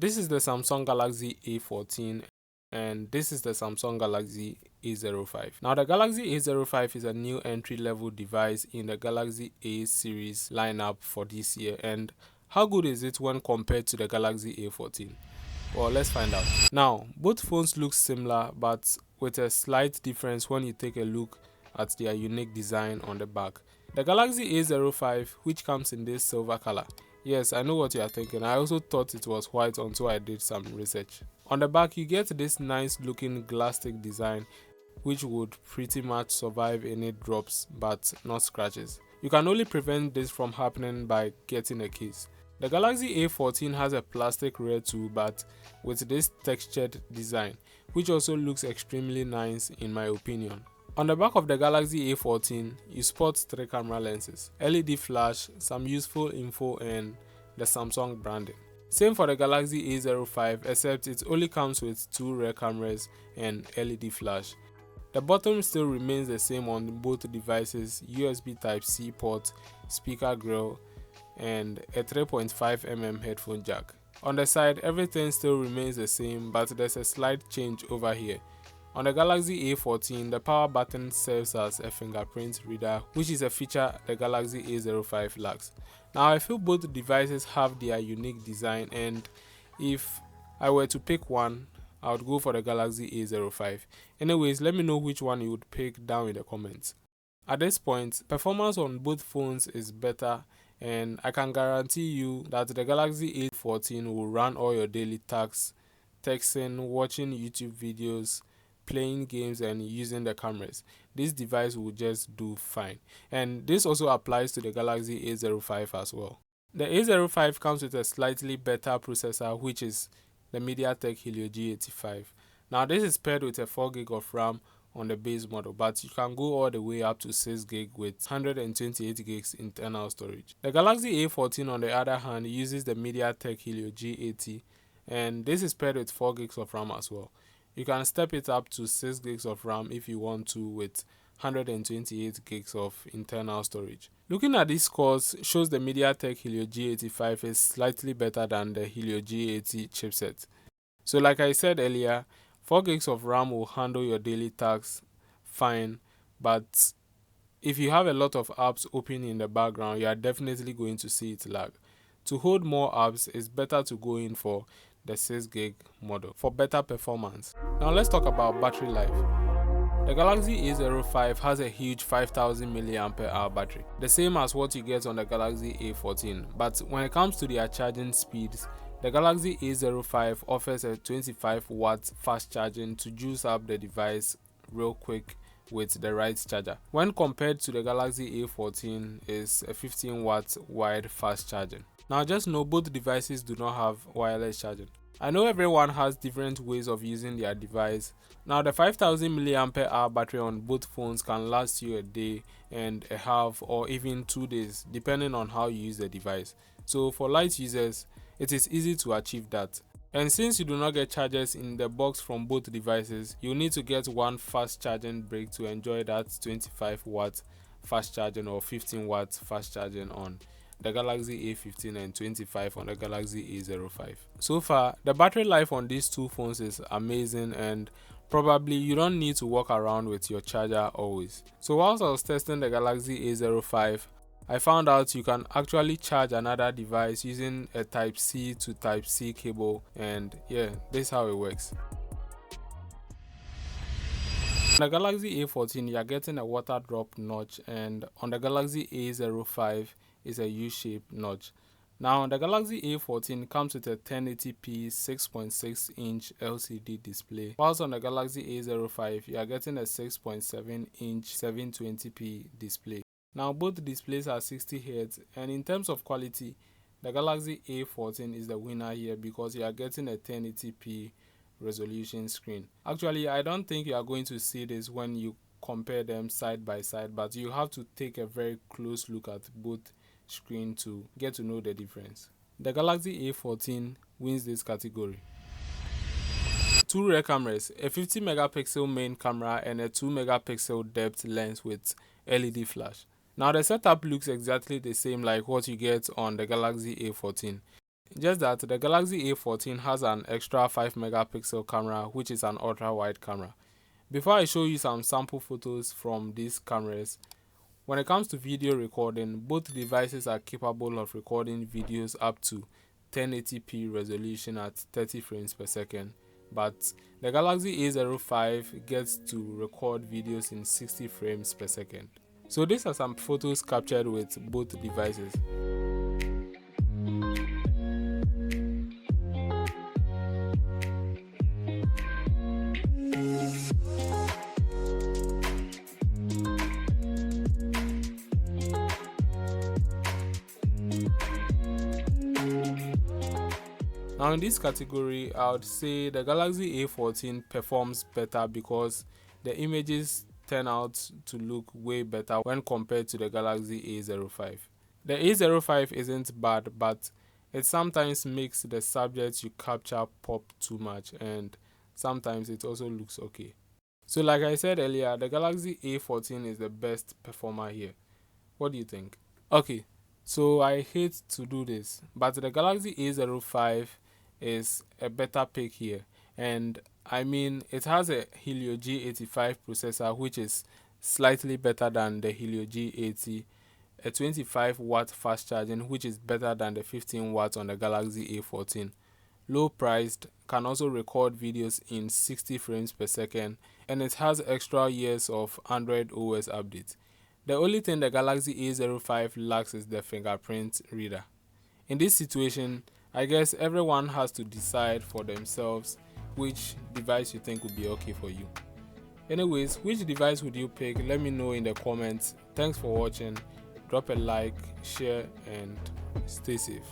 This is the Samsung Galaxy A14 and this is the Samsung Galaxy A05. Now the Galaxy A05 is a new entry-level device in the Galaxy A series lineup for this year. And how good is it when compared to the Galaxy A14? Well, let's find out. Now, both phones look similar but with a slight difference when you take a look at their unique design on the back. The Galaxy A05, which comes in this silver color. Yes, I know what you are thinking. I also thought it was white until I did some research. On the back, you get this nice looking plastic design which would pretty much survive any drops but not scratches. You can only prevent this from happening by getting a case. The Galaxy A14 has a plastic rear too, but with this textured design, which also looks extremely nice in my opinion. On the back of the Galaxy A14, you spot 3 camera lenses, LED flash, some useful info and the Samsung branding. Same for the Galaxy A05 except it only comes with 2 rear cameras and LED flash. The bottom still remains the same on both devices, USB Type-C port, speaker grill and a 3.5mm headphone jack. On the side, everything still remains the same but there's a slight change over here. On the Galaxy A14, the power button serves as a fingerprint reader, which is a feature the Galaxy A05 lacks. Now I feel both devices have their unique design and if I were to pick one, I would go for the Galaxy A05. Anyways, let me know which one you would pick down in the comments. At this point, performance on both phones is better and I can guarantee you that the Galaxy A14 will run all your daily tasks, texting, watching YouTube videos, playing games and using the cameras. This device will just do fine. And this also applies to the Galaxy A05 as well. The A05 comes with a slightly better processor which is the MediaTek Helio G85. Now this is paired with a 4GB of RAM on the base model, but you can go all the way up to 6GB with 128GB internal storage. The Galaxy A14 on the other hand uses the MediaTek Helio G80 and this is paired with 4GB of RAM as well. You can step it up to 6GB of RAM if you want to with 128GB of internal storage. Looking at these scores shows the MediaTek Helio G85 is slightly better than the Helio G80 chipset. So like I said earlier, 4GB of RAM will handle your daily tasks fine, but if you have a lot of apps open in the background, you are definitely going to see it lag. To hold more apps, it's better to go in for the 6GB model for better performance. Now let's talk about battery life. The Galaxy A05 has a huge 5000 mAh battery, the same as what you get on the Galaxy A14, but when it comes to their charging speeds, the Galaxy A05 offers a 25W fast charging to juice up the device real quick with the right charger. When compared to the Galaxy A14 is a 15W wide fast charging. Now just know both devices do not have wireless charging. I know everyone has different ways of using their device. Now the 5000 mAh battery on both phones can last you a day and a half or even 2 days depending on how you use the device. So for light users, it is easy to achieve that. And since you do not get chargers in the box from both devices, you need to get one fast charging brick to enjoy that 25W fast charging or 15W fast charging on the Galaxy A15 and 25 on the Galaxy A05. So far, the battery life on these two phones is amazing and probably you don't need to walk around with your charger always. So whilst I was testing the Galaxy A05, I found out you can actually charge another device using a Type-C to Type-C cable and yeah, this is how it works. On the Galaxy A14 you are getting a water drop notch and on the Galaxy A05 is a U-shaped notch. Now the Galaxy A14 comes with a 1080p 6.6 inch LCD display, whilst on the Galaxy A05 you are getting a 6.7 inch 720p display. Now both displays are 60Hz and in terms of quality, the Galaxy A14 is the winner here because you are getting a 1080p resolution screen. Actually, I don't think you are going to see this when you compare them side by side, but you have to take a very close look at both screens to get to know the difference. The Galaxy A14 wins this category. 2 rear cameras, a 50 megapixel main camera and a 2 megapixel depth lens with LED flash. Now the setup looks exactly the same like what you get on the Galaxy A14. Just that the Galaxy A14 has an extra 5 megapixel camera, which is an ultra wide camera. Before I show you some sample photos from these cameras, when it comes to video recording, both devices are capable of recording videos up to 1080p resolution at 30 frames per second, but the Galaxy A05 gets to record videos in 60 frames per second. So these are some photos captured with both devices. Now in this category, I would say the Galaxy A14 performs better because the images turn out to look way better when compared to the Galaxy A05. The A05 isn't bad, but it sometimes makes the subjects you capture pop too much, and sometimes it also looks okay. So like I said earlier, the Galaxy A14 is the best performer here. What do you think? Okay, so I hate to do this, but the Galaxy A05 is a better pick here, and I mean it has a Helio G85 processor, which is slightly better than the Helio G80, a 25-watt fast charging, which is better than the 15 watts on the Galaxy A14, low priced, can also record videos in 60 frames per second, and it has extra years of Android OS updates. The only thing the Galaxy A05 lacks is the fingerprint reader. In this situation, I guess everyone has to decide for themselves which device you think would be okay for you. Anyways, which device would you pick? Let me know in the comments. Thanks for watching. Drop a like, share, and stay safe.